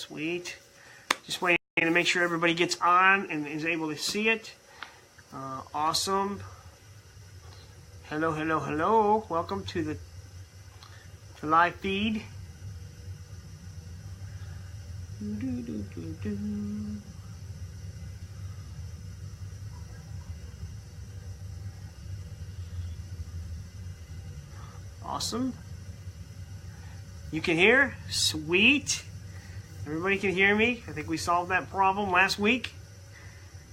Sweet. Just waiting to make sure everybody gets on and is able to see it. Awesome. Hello, hello, hello. Welcome to the live feed. Awesome. You can hear? Sweet. Everybody can hear me. I think we solved that problem last week.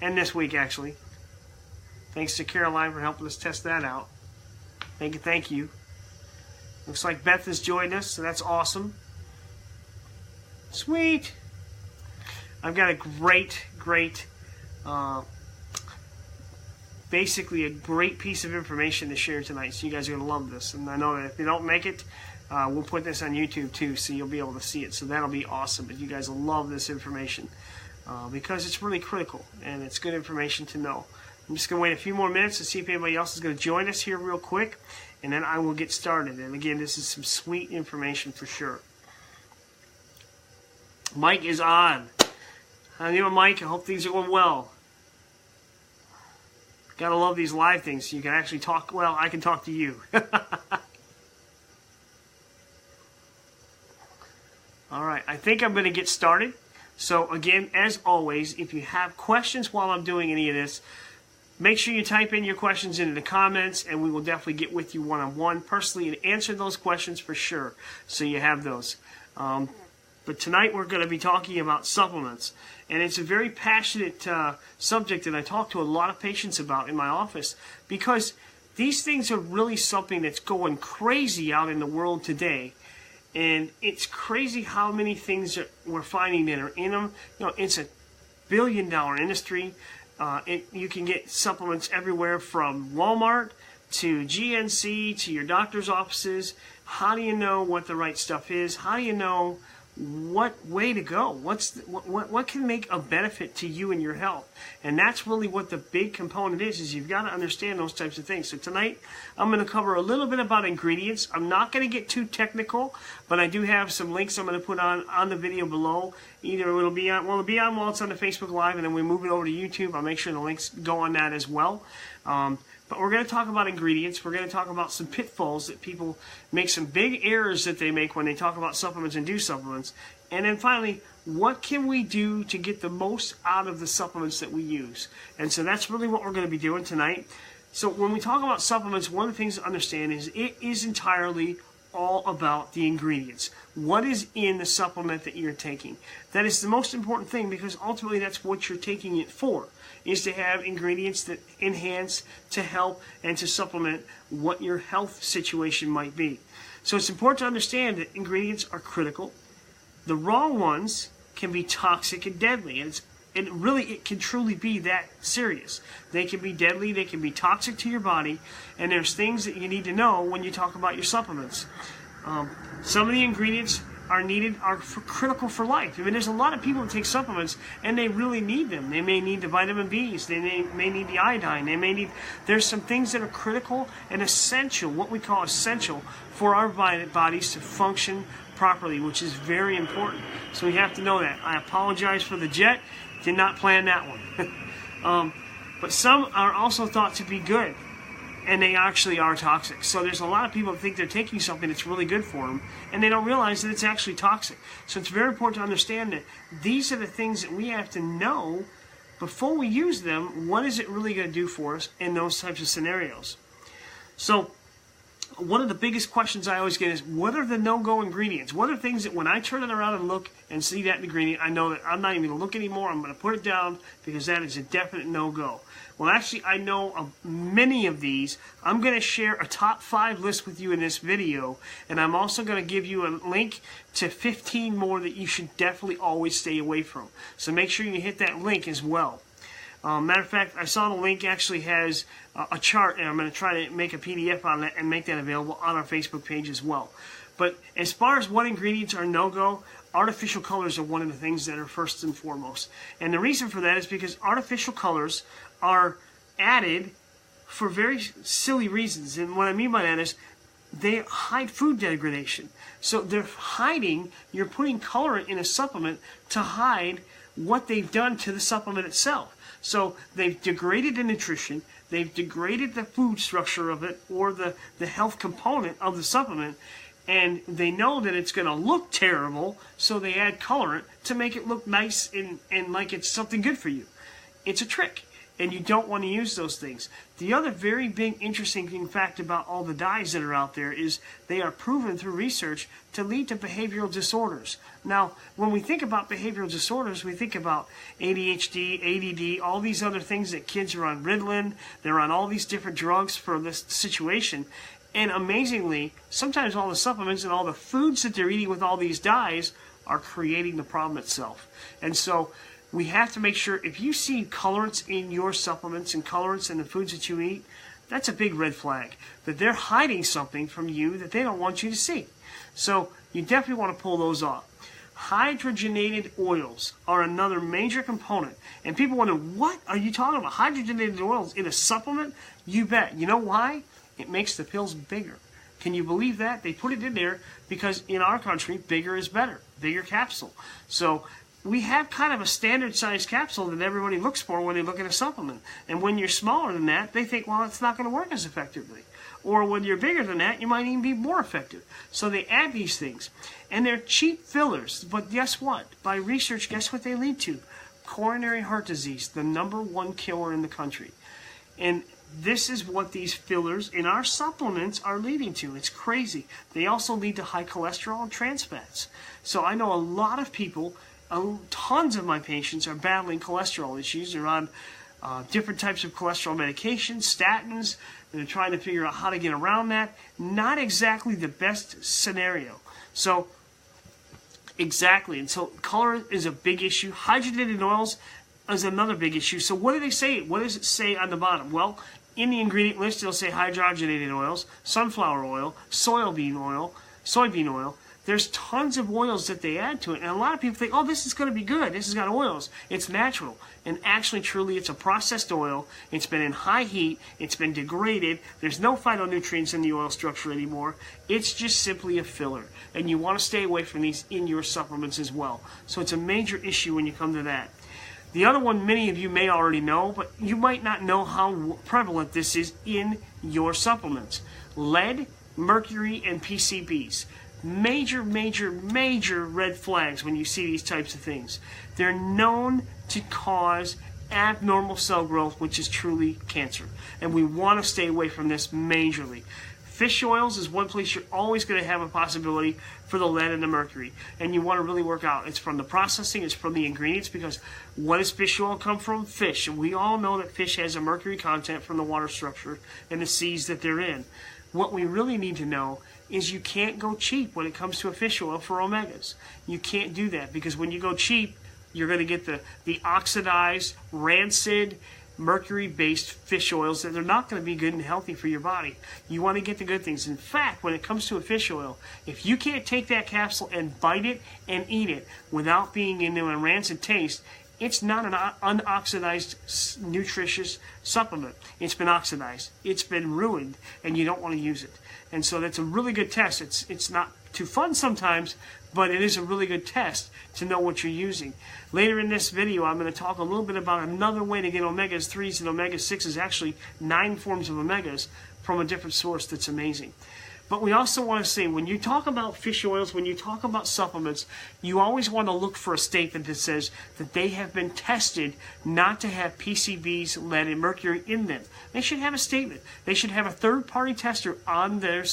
And this week, actually. Thanks to Caroline for helping us test that out. Thank you, thank you. Looks like Beth has joined us, so that's awesome. Sweet. I've got a great, basically a great piece of information to share tonight, so you guys are going to love this. And I know that if you don't make it, we'll put this on YouTube too, so you'll be able to see it. So that'll be awesome. But you guys will love this information because it's really critical, and it's good information to know. I'm just going to wait a few more minutes to see if anybody else is going to join us here real quick, and then I will get started. And again, this is some sweet information for sure. Mike is on. Hi, Mike. I hope things are going well. Gotta love these live things so you can actually talk. Well, I can talk to you. All right, I think I'm going to get started. So again, as always, if you have questions while I'm doing any of this, make sure you type in your questions into the comments, and we will definitely get with you one-on-one personally and answer those questions for sure, so you have those. But tonight we're going to be talking about supplements, and it's a very passionate subject that I talk to a lot of patients about in my office, because these things are really something that's going crazy out in the world today. And it's crazy how many things we're finding that are in them. You know, it's a billion-dollar industry. You can get supplements everywhere from Walmart to GNC to your doctor's offices. How do you know what the right stuff is? How do you know what way to go? What can make a benefit to you and your health? And that's really what the big component is you've got to understand those types of things. So tonight I'm going to cover a little bit about ingredients. I'm not going to get too technical, but I do have some links I'm going to put on the video below. Either it'll be on while it's on the Facebook Live, and then we move it over to YouTube. I'll make sure the links go on that as well. But we're going to talk about ingredients. We're going to talk about some pitfalls that people make, some big errors that they make when they talk about supplements and do supplements. And then finally, what can we do to get the most out of the supplements that we use? And so that's really what we're going to be doing tonight. So when we talk about supplements, one of the things to understand is it is entirely all about the ingredients. What is in the supplement that you're taking? That is the most important thing, because ultimately that's what you're taking it for, is to have ingredients that enhance, to help, and to supplement what your health situation might be. So it's important to understand that ingredients are critical. The wrong ones can be toxic and deadly, and it can truly be that serious. They can be deadly, they can be toxic to your body, and there's things that you need to know when you talk about your supplements. Some of the ingredients are critical for life. I mean, there's a lot of people that take supplements and they really need them. They may need the vitamin B's, they may need the iodine, there's some things that are critical and essential, what we call essential, for our bodies to function properly, which is very important. So we have to know that. I apologize for the jet. Did not plan that one. But some are also thought to be good, and they actually are toxic. So there's a lot of people that think they're taking something that's really good for them, and they don't realize that it's actually toxic. So it's very important to understand that these are the things that we have to know before we use them. What is it really going to do for us in those types of scenarios? So one of the biggest questions I always get is, what are the no-go ingredients? What are things that when I turn it around and look and see that ingredient, I know that I'm not even going to look anymore, I'm going to put it down because that is a definite no-go. Well, actually, I know of many of these. I'm going to share a top 5 list with you in this video, and I'm also going to give you a link to 15 more that you should definitely always stay away from. So make sure you hit that link as well. Matter of fact, I saw the link actually has a chart, and I'm going to try to make a PDF on that and make that available on our Facebook page as well. But as far as what ingredients are no-go, artificial colors are one of the things that are first and foremost. And the reason for that is because artificial colors are added for very silly reasons. And what I mean by that is they hide food degradation. So they're hiding, you're putting colorant in a supplement to hide what they've done to the supplement itself. So they've degraded the nutrition, they've degraded the food structure of it, or the health component of the supplement, and they know that it's going to look terrible, so they add colorant to make it look nice and like it's something good for you. It's a trick, and you don't want to use those things. The other very big interesting fact about all the dyes that are out there is they are proven through research to lead to behavioral disorders. Now, when we think about behavioral disorders, we think about ADHD, ADD, all these other things that kids are on Ritalin, they're on all these different drugs for this situation. And amazingly, sometimes all the supplements and all the foods that they're eating with all these dyes are creating the problem itself. And so we have to make sure if you see colorants in your supplements and colorants in the foods that you eat, that's a big red flag, that they're hiding something from you that they don't want you to see. So you definitely want to pull those off. Hydrogenated oils are another major component. And people wonder, what are you talking about? Hydrogenated oils in a supplement? You bet. You know why? It makes the pills bigger. Can you believe that? They put it in there because in our country, bigger is better. Bigger capsule. So we have kind of a standard size capsule that everybody looks for when they look at a supplement. And when you're smaller than that, they think, well, it's not going to work as effectively. Or when you're bigger than that, you might even be more effective. So they add these things. And they're cheap fillers. But guess what? By research, guess what they lead to? Coronary heart disease, the #1 killer in the country. And this is what these fillers in our supplements are leading to. It's crazy. They also lead to high cholesterol and trans fats. So I know a lot of people, tons of my patients are battling cholesterol issues. They're on different types of cholesterol medications, statins, and they're trying to figure out how to get around that. Not exactly the best scenario. So, exactly. And so color is a big issue. Hydrogenated oils is another big issue. So what do they say? What does it say on the bottom? Well, in the ingredient list, it'll say hydrogenated oils, sunflower oil, soybean oil. There's tons of oils that they add to it. And a lot of people think, oh, this is going to be good. This has got oils. It's natural. And actually, truly, it's a processed oil. It's been in high heat. It's been degraded. There's no phytonutrients in the oil structure anymore. It's just simply a filler. And you want to stay away from these in your supplements as well. So it's a major issue when you come to that. The other one many of you may already know, but you might not know how prevalent this is in your supplements. Lead, mercury, and PCBs. Major, major, major red flags when you see these types of things. They're known to cause abnormal cell growth, which is truly cancer. And we want to stay away from this majorly. Fish oils is one place you're always going to have a possibility for the lead and the mercury. And you want to really work out. It's from the processing, it's from the ingredients, because what does fish oil come from? Fish. And we all know that fish has a mercury content from the water structure and the seas that they're in. What we really need to know is you can't go cheap when it comes to a fish oil for omegas. You can't do that, because when you go cheap, you're going to get the oxidized, rancid, mercury-based fish oils that are not going to be good and healthy for your body. You want to get the good things. In fact, when it comes to a fish oil, if you can't take that capsule and bite it and eat it without being into a rancid taste, it's not an unoxidized, nutritious supplement. It's been oxidized. It's been ruined, and you don't want to use it. And so that's a really good test. It's not too fun sometimes, but it is a really good test to know what you're using. Later in this video, I'm going to talk a little bit about another way to get omega-3s and omega-6s, actually 9 forms of omegas from a different source that's amazing. But we also want to say, when you talk about fish oils, when you talk about supplements, you always want to look for a statement that says that they have been tested not to have PCBs, lead, and mercury in them. They should have a statement. They should have a third-party tester on their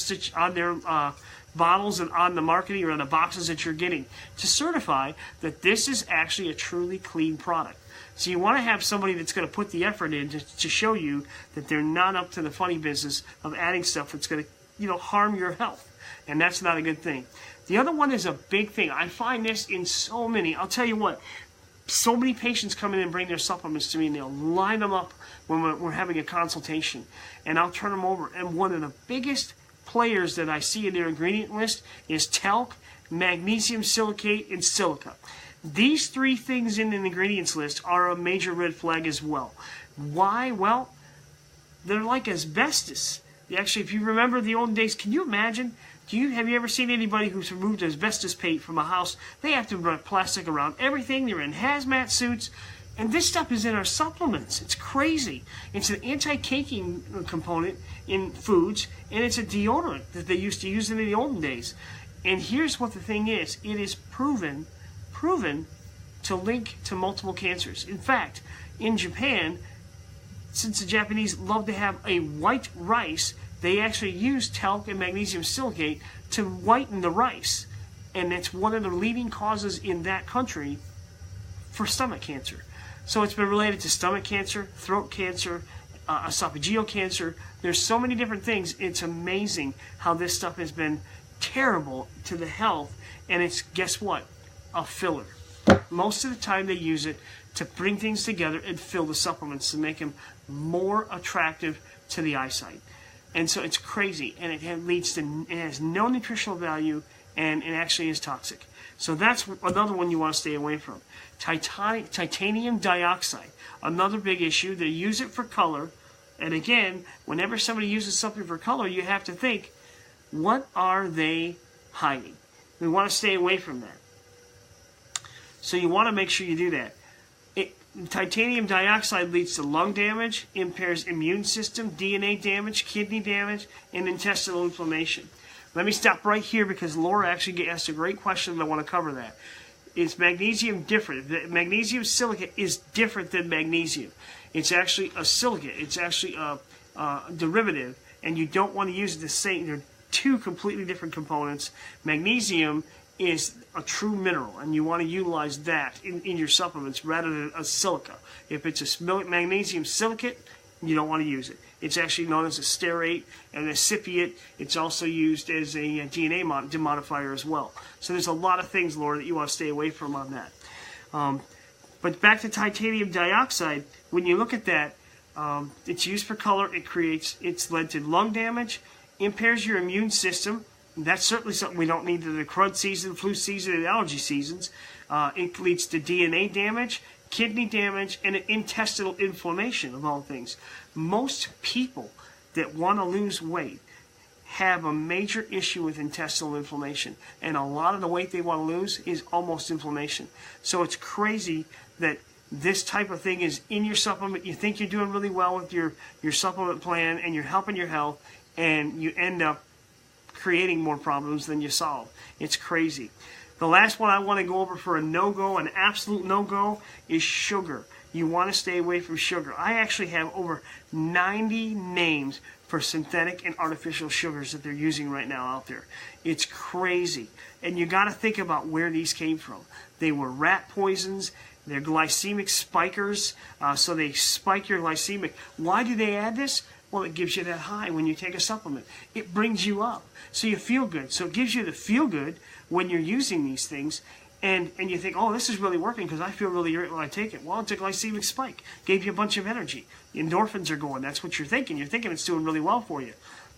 bottles and on the marketing or on the boxes that you're getting to certify that this is actually a truly clean product. So you want to have somebody that's going to put the effort in to show you that they're not up to the funny business of adding stuff that's going to harm your health. And that's not a good thing. The other one is a big thing. I find this in so many. I'll tell you what. So many patients come in and bring their supplements to me, and they'll line them up when we're having a consultation. And I'll turn them over. And one of the biggest players that I see in their ingredient list is talc, magnesium silicate, and silica. These 3 things in the ingredients list are a major red flag as well. Why? Well, they're like asbestos. Actually, if you remember the olden days, can you imagine? Have you ever seen anybody who's removed asbestos paint from a house? They have to run plastic around everything. They're in hazmat suits. And this stuff is in our supplements. It's crazy. It's an anti-caking component in foods, and it's a deodorant that they used to use in the olden days. And here's what the thing is. It is proven to link to multiple cancers. In fact, in Japan, since the Japanese love to have a white rice, they actually use talc and magnesium silicate to whiten the rice. And it's one of the leading causes in that country for stomach cancer. So it's been related to stomach cancer, throat cancer, esophageal cancer. There's so many different things. It's amazing how this stuff has been terrible to the health. And it's, guess what? A filler. Most of the time they use it to bring things together and fill the supplements to make them more attractive to the eyesight. And so it's crazy, and it has no nutritional value, and it actually is toxic. So that's another one you want to stay away from. Titanium dioxide, another big issue. They use it for color, and again, whenever somebody uses something for color, you have to think, what are they hiding? We want to stay away from that. So you want to make sure you do that. Titanium dioxide leads to lung damage, impairs immune system, DNA damage, kidney damage, and intestinal inflammation. Let me stop right here because Laura actually asked a great question and I want to cover that. Is magnesium different? The magnesium silicate is different than magnesium. It's actually a silicate. It's actually a derivative, and you don't want to use the same. They're two completely different components. Magnesium is a true mineral, and you want to utilize that in your supplements rather than a silica. If it's a magnesium silicate, you don't want to use it. It's actually known as a stearate and a cipiate. It's also used as a DNA demodifier as well. So there's a lot of things, Laura, that you want to stay away from on that. But back to titanium dioxide, when you look at that, it's used for color. It's led to lung damage, impairs your immune system. That's certainly something we don't need in the crud season, flu season, and allergy seasons. It leads to DNA damage, kidney damage, and intestinal inflammation, of all things. Most people that want to lose weight have a major issue with intestinal inflammation, and a lot of the weight they want to lose is almost inflammation. So it's crazy that this type of thing is in your supplement. You think you're doing really well with your supplement plan, and you're helping your health, and you end up creating more problems than you solve. It's crazy. The last one I want to go over for a no-go, an absolute no-go, is sugar. You want to stay away from sugar. I actually have over 90 names for synthetic and artificial sugars that they're using right now out there. It's crazy. And you got to think about where these came from. They were rat poisons. They're glycemic spikers, so they spike your glycemic. Why do they add this? Well, it gives you that high when you take a supplement. It brings you up, so you feel good. So it gives you the feel good when you're using these things, and you think, oh, this is really working because I feel really great when I take it. Well, it's a glycemic spike. Gave you a bunch of energy. The endorphins are going. That's what you're thinking. You're thinking it's doing really well for you,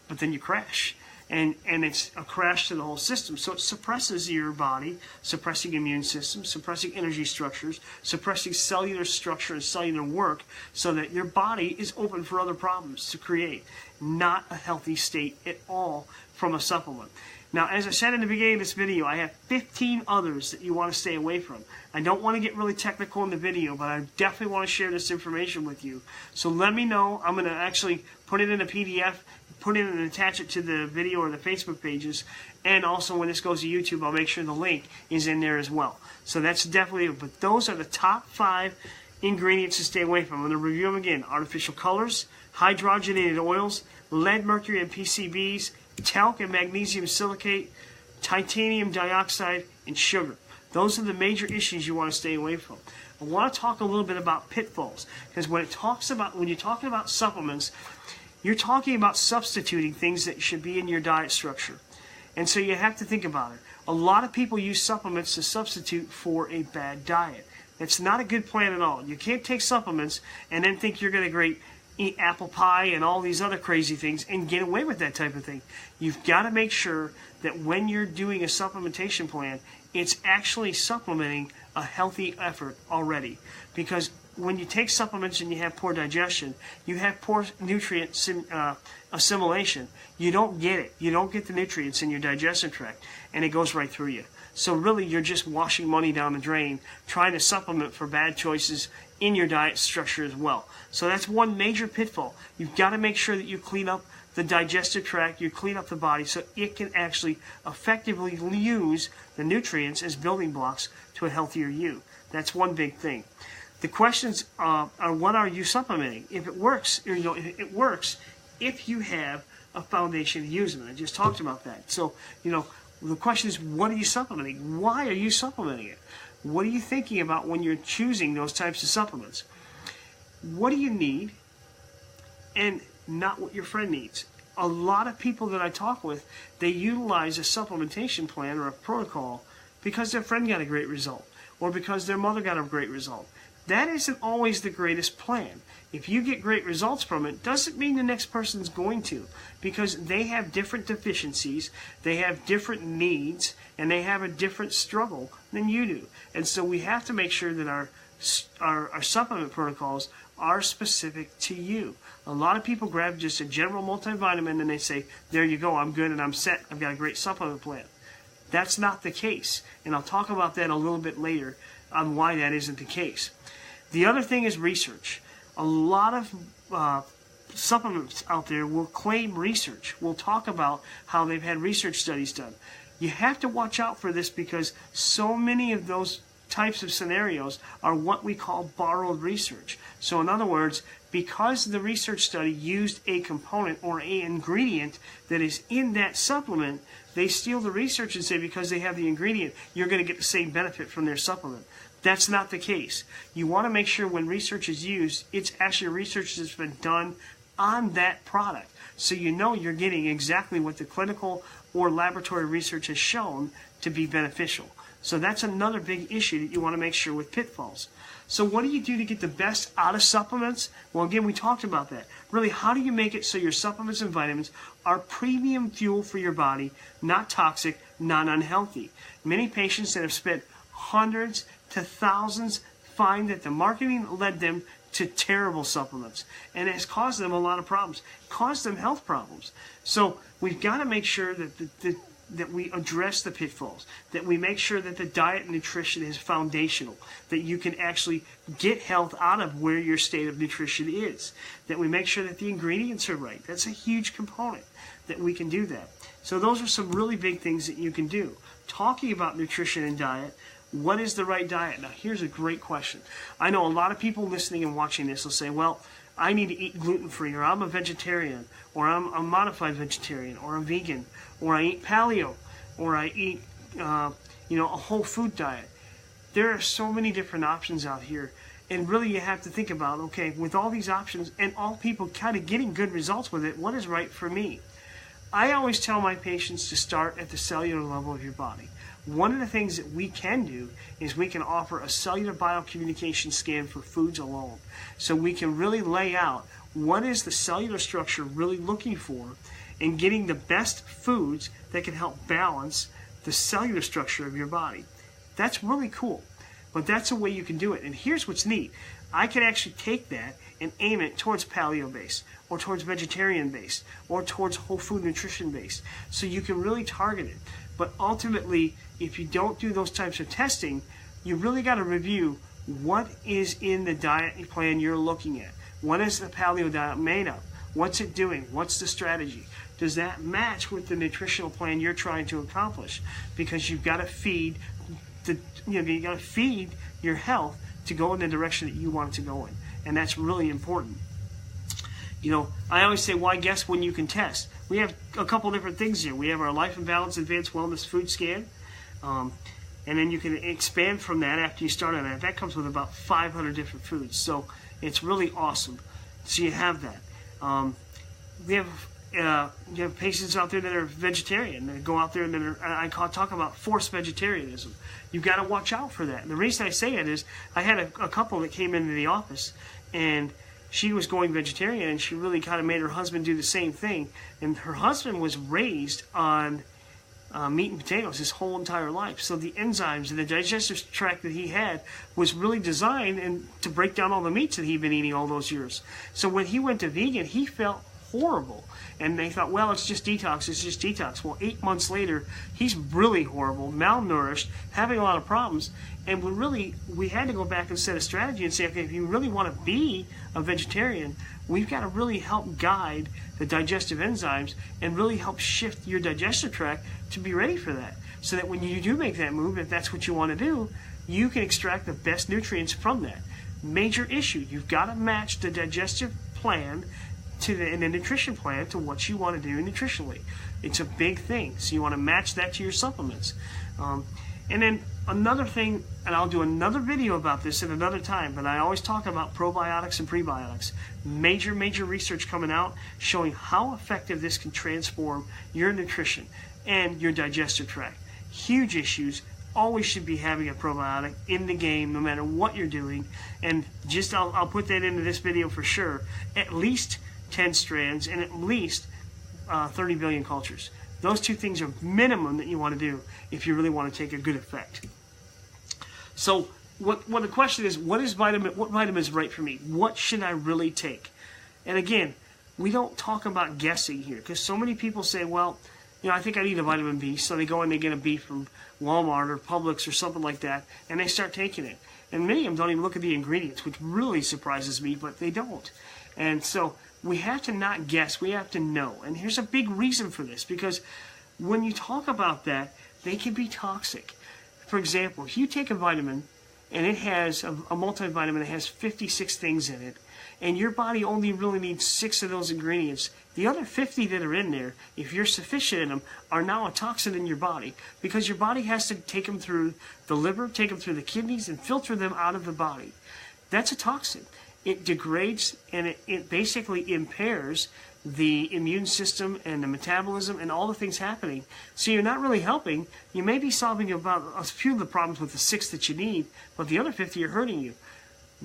but then you crash. And it's a crash to the whole system. So it suppresses your body, suppressing immune system, suppressing energy structures, suppressing cellular structure and cellular work, so that your body is open for other problems to create. Not a healthy state at all from a supplement. Now, as I said in the beginning of this video, I have 15 others that you want to stay away from. I don't want to get really technical in the video, but I definitely want to share this information with you. So let me know. I'm going to actually put it in a PDF, put it and attach it to the video or the Facebook pages, and also when this goes to YouTube, I'll make sure the link is in there as well. So that's definitely it. But those are the top 5 ingredients to stay away from. I'm going to review them again. Artificial colors, hydrogenated oils, lead, mercury, and PCBs, talc and magnesium silicate, titanium dioxide, and sugar. Those are the major issues you want to stay away from. I want to talk a little bit about pitfalls, because when you're talking about supplements, you're talking about substituting things that should be in your diet structure. And so you have to think about it. A lot of people use supplements to substitute for a bad diet. That's not a good plan at all. You can't take supplements and then think you're going to eat apple pie and all these other crazy things and get away with that type of thing. You've got to make sure that when you're doing a supplementation plan, it's actually supplementing a healthy effort already. Because when you take supplements and you have poor digestion, you have poor nutrient assimilation. You don't get it. You don't get the nutrients in your digestive tract, and it goes right through you. So really, you're just washing money down the drain, trying to supplement for bad choices in your diet structure as well. So that's one major pitfall. You've got to make sure that you clean up the digestive tract, you clean up the body so it can actually effectively use the nutrients as building blocks to a healthier you. That's one big thing. The questions are, what are you supplementing? If it works, it works if you have a foundation to use them. I just talked about that. So, the question is, what are you supplementing? Why are you supplementing it? What are you thinking about when you're choosing those types of supplements? What do you need and not what your friend needs? A lot of people that I talk with, they utilize a supplementation plan or a protocol because their friend got a great result or because their mother got a great result. That isn't always the greatest plan. If you get great results from it, doesn't mean the next person's going to, because they have different deficiencies, they have different needs, and they have a different struggle than you do. And so we have to make sure that our supplement protocols are specific to you. A lot of people grab just a general multivitamin and they say, there you go, I'm good and I'm set, I've got a great supplement plan. That's not the case, and I'll talk about that a little bit later on why that isn't the case. The other thing is research. A lot of supplements out there will claim research. We'll talk about how they've had research studies done. You have to watch out for this because so many of those types of scenarios are what we call borrowed research. So in other words, because the research study used a component or an ingredient that is in that supplement, they steal the research and say because they have the ingredient, you're going to get the same benefit from their supplement. That's not the case. You want to make sure when research is used, it's actually research that's been done on that product. So you know you're getting exactly what the clinical or laboratory research has shown to be beneficial. So that's another big issue that you want to make sure with pitfalls. So what do you do to get the best out of supplements? Well, again, we talked about that. Really, how do you make it so your supplements and vitamins are premium fuel for your body, not toxic, not unhealthy? Many patients that have spent hundreds to thousands find that the marketing led them to terrible supplements, and it has caused them a lot of problems, caused them health problems. So we've got to make sure that that we address the pitfalls, that we make sure that the diet and nutrition is foundational, that you can actually get health out of where your state of nutrition is, that we make sure that the ingredients are right. That's a huge component that we can do that. So those are some really big things that you can do. Talking about nutrition and diet, what is the right diet? Now, here's a great question. I know a lot of people listening and watching this will say, well, I need to eat gluten-free, or I'm a vegetarian, or I'm a modified vegetarian, or a vegan, or I eat paleo, or I eat, a whole food diet. There are so many different options out here, and really you have to think about, okay, with all these options and all people kind of getting good results with it, what is right for me? I always tell my patients to start at the cellular level of your body. One of the things that we can do is we can offer a cellular biocommunication scan for foods alone. So we can really lay out what is the cellular structure really looking for and getting the best foods that can help balance the cellular structure of your body. That's really cool, but that's a way you can do it. And here's what's neat. I can actually take that and aim it towards paleo-based, or towards vegetarian-based, or towards whole food nutrition-based. So you can really target it. But ultimately, if you don't do those types of testing, you really got to review what is in the diet plan you're looking at. What is the paleo diet made of? What's it doing? What's the strategy? Does that match with the nutritional plan you're trying to accomplish? Because you've got to feed your health to go in the direction that you want it to go in, and that's really important. I always say, why guess when you can test? We have a couple different things here. We have our Life and Balance Advanced Wellness Food Scan, and then you can expand from that after you start on that. That comes with about 500 different foods, so it's really awesome. So you have that. You have patients out there that are vegetarian, that go out there and I talk about forced vegetarianism. You've got to watch out for that. And the reason I say it is I had a couple that came into the office, and she was going vegetarian, and she really kind of made her husband do the same thing. And her husband was raised on meat and potatoes his whole entire life. So the enzymes and the digestive tract that he had was really designed to break down all the meats that he'd been eating all those years. So when he went to vegan, he felt horrible. And they thought, well, it's just detox, it's just detox. Well, 8 months later, he's really horrible, malnourished, having a lot of problems. And we had to go back and set a strategy and say, okay, if you really want to be a vegetarian, we've got to really help guide the digestive enzymes and really help shift your digestive tract to be ready for that. So that when you do make that move, if that's what you want to do, you can extract the best nutrients from that. Major issue, you've got to match the digestive plan and the nutrition plan to what you want to do nutritionally. It's a big thing, so you want to match that to your supplements. And then another thing, and I'll do another video about this at another time, but I always talk about probiotics and prebiotics. Major research coming out showing how effective this can transform your nutrition and your digestive tract. Huge issues. Always should be having a probiotic in the game no matter what you're doing. And just I'll put that into this video for sure. At least 10 strands and at least 30 billion cultures. Those two things are minimum that you want to do if you really want to take a good effect. So what the question is, what vitamin is right for me? What should I really take? And again, we don't talk about guessing here, because so many people say, well, I think I need a vitamin B, so they go and they get a B from Walmart or Publix or something like that, and they start taking it. And many of them don't even look at the ingredients, which really surprises me, but they don't. And so we have to not guess, we have to know. And here's a big reason for this, because when you talk about that, they can be toxic. For example, if you take a vitamin and it has a multivitamin that has 56 things in it, and your body only really needs 6 of those ingredients, the other 50 that are in there, if you're sufficient in them, are now a toxin in your body, because your body has to take them through the liver, take them through the kidneys, and filter them out of the body. That's a toxin. It degrades and it basically impairs the immune system and the metabolism and all the things happening. So you're not really helping. You may be solving about a few of the problems with the 6 that you need, but the other 50 are hurting you.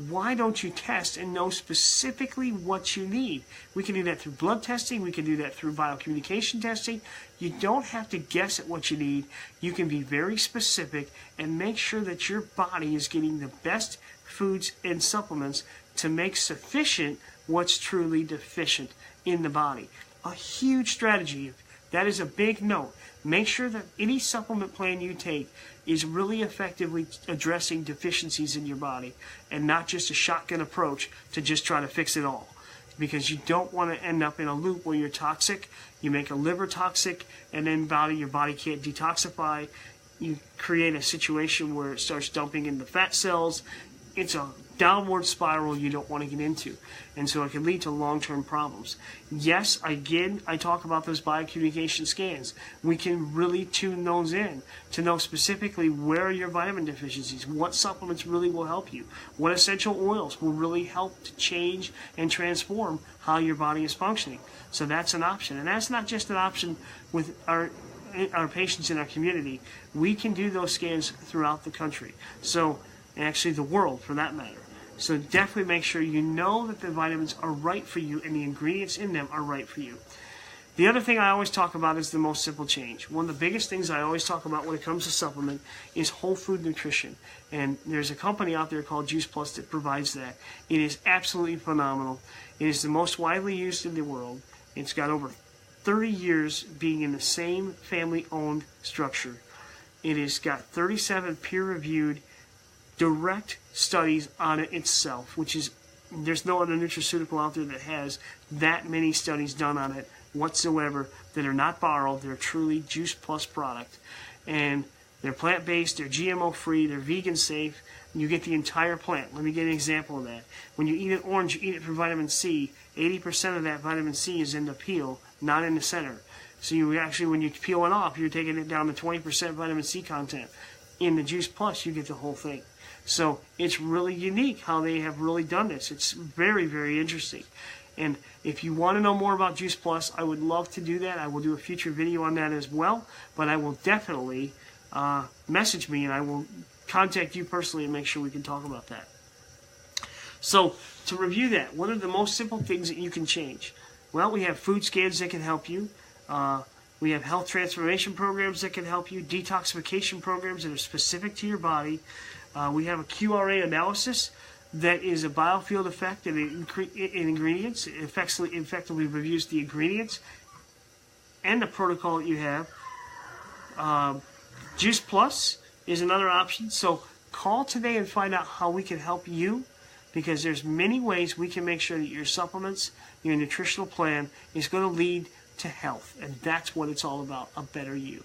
Why don't you test and know specifically what you need? We can do that through blood testing. We can do that through biocommunication testing. You don't have to guess at what you need. You can be very specific and make sure that your body is getting the best foods and supplements to make sufficient what's truly deficient in the body. A huge strategy. That is a big note. Make sure that any supplement plan you take is really effectively addressing deficiencies in your body and not just a shotgun approach to just try to fix it all. Because you don't want to end up in a loop where you're toxic, you make a liver toxic, and then your body can't detoxify. You create a situation where it starts dumping into fat cells. It's a downward spiral you don't want to get into, and so it can lead to long-term problems. Yes, again, I talk about those biocommunication scans. We can really tune those in to know specifically where are your vitamin deficiencies, what supplements really will help you, what essential oils will really help to change and transform how your body is functioning. So that's an option, and that's not just an option with our patients in our community. We can do those scans throughout the country, so actually the world for that matter. So definitely make sure you know that the vitamins are right for you and the ingredients in them are right for you. The other thing I always talk about is the most simple change. One of the biggest things I always talk about when it comes to supplement is whole food nutrition. And there's a company out there called Juice Plus that provides that. It is absolutely phenomenal. It is the most widely used in the world. It's got over 30 years being in the same family-owned structure. It has got 37 peer-reviewed direct studies on it itself, which is, there's no other nutraceutical out there that has that many studies done on it whatsoever that are not borrowed. They're truly Juice Plus product, and they're plant-based, they're GMO-free, they're vegan safe. You get the entire plant. Let me give you an example of that. When you eat an orange, you eat it for vitamin C. 80% of that vitamin C is in the peel, not in the center. So you actually, when you peel it off, you're taking it down to 20% vitamin C content. In the Juice Plus, you get the whole thing. So it's really unique how they have really done this. It's very, very interesting. And if you want to know more about Juice Plus, I would love to do that. I will do a future video on that as well. But I will definitely message me and I will contact you personally and make sure we can talk about that. So to review that, what are the most simple things that you can change? Well, we have food scans that can help you. We have health transformation programs that can help you, detoxification programs that are specific to your body. We have a QRA analysis that is a biofield effect in ingredients. It effectively reviews the ingredients and the protocol that you have. Juice Plus is another option. So call today and find out how we can help you, because there's many ways we can make sure that your supplements, your nutritional plan is going to lead to health. And that's what it's all about, a better you.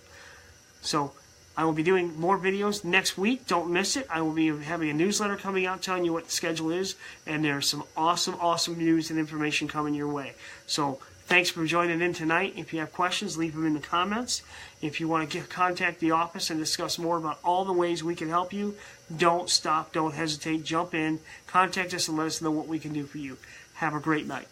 So I will be doing more videos next week. Don't miss it. I will be having a newsletter coming out telling you what the schedule is. And there's some awesome news and information coming your way. So thanks for joining in tonight. If you have questions, leave them in the comments. If you want to contact the office and discuss more about all the ways we can help you, don't stop, don't hesitate, jump in, contact us and let us know what we can do for you. Have a great night.